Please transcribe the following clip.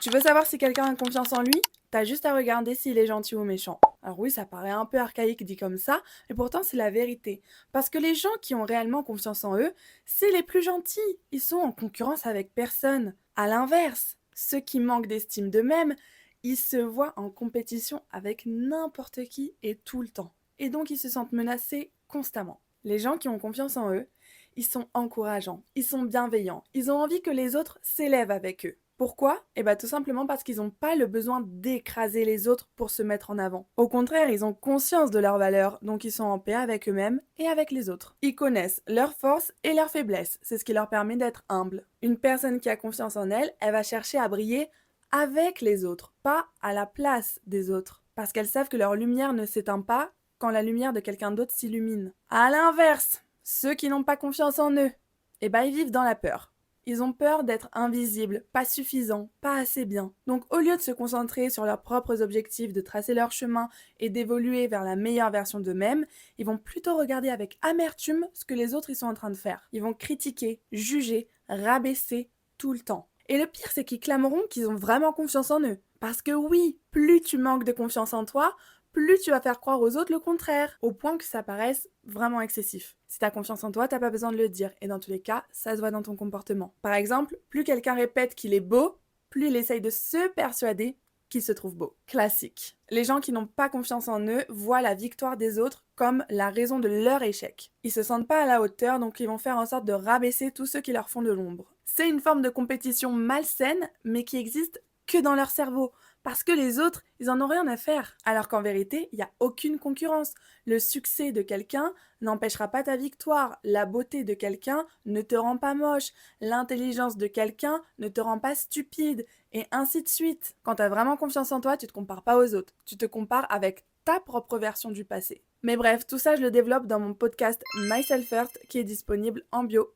Tu veux savoir si quelqu'un a confiance en lui? T'as juste à regarder s'il est gentil ou méchant. Alors oui, ça paraît un peu archaïque dit comme ça, mais pourtant c'est la vérité. Parce que les gens qui ont réellement confiance en eux, c'est les plus gentils. Ils sont en concurrence avec personne. À l'inverse, ceux qui manquent d'estime d'eux-mêmes, ils se voient en compétition avec n'importe qui et tout le temps. Et donc ils se sentent menacés constamment. Les gens qui ont confiance en eux, ils sont encourageants, ils sont bienveillants, ils ont envie que les autres s'élèvent avec eux. Pourquoi? Eh bien tout simplement parce qu'ils n'ont pas le besoin d'écraser les autres pour se mettre en avant. Au contraire, ils ont conscience de leurs valeurs, donc ils sont en paix avec eux-mêmes et avec les autres. Ils connaissent leurs forces et leurs faiblesses, c'est ce qui leur permet d'être humbles. Une personne qui a confiance en elle, elle va chercher à briller avec les autres, pas à la place des autres. Parce qu'elles savent que leur lumière ne s'éteint pas quand la lumière de quelqu'un d'autre s'illumine. À l'inverse, ceux qui n'ont pas confiance en eux, eh ben ils vivent dans la peur. Ils ont peur d'être invisibles, pas suffisants, pas assez bien. Donc au lieu de se concentrer sur leurs propres objectifs, de tracer leur chemin et d'évoluer vers la meilleure version d'eux-mêmes, ils vont plutôt regarder avec amertume ce que les autres y sont en train de faire. Ils vont critiquer, juger, rabaisser tout le temps. Et le pire, c'est qu'ils clameront qu'ils ont vraiment confiance en eux. Parce que oui, plus tu manques de confiance en toi, plus tu vas faire croire aux autres le contraire, au point que ça paraisse vraiment excessif. Si t'as confiance en toi, t'as pas besoin de le dire, et dans tous les cas, ça se voit dans ton comportement. Par exemple, plus quelqu'un répète qu'il est beau, plus il essaye de se persuader qu'il se trouve beau. Classique. Les gens qui n'ont pas confiance en eux voient la victoire des autres comme la raison de leur échec. Ils se sentent pas à la hauteur, donc ils vont faire en sorte de rabaisser tous ceux qui leur font de l'ombre. C'est une forme de compétition malsaine, mais qui existe que dans leur cerveau. Parce que les autres, ils en ont rien à faire. Alors qu'en vérité, il n'y a aucune concurrence. Le succès de quelqu'un n'empêchera pas ta victoire. La beauté de quelqu'un ne te rend pas moche. L'intelligence de quelqu'un ne te rend pas stupide. Et ainsi de suite. Quand tu as vraiment confiance en toi, tu te compares pas aux autres. Tu te compares avec ta propre version du passé. Mais bref, tout ça, je le développe dans mon podcast Myself First qui est disponible en bio.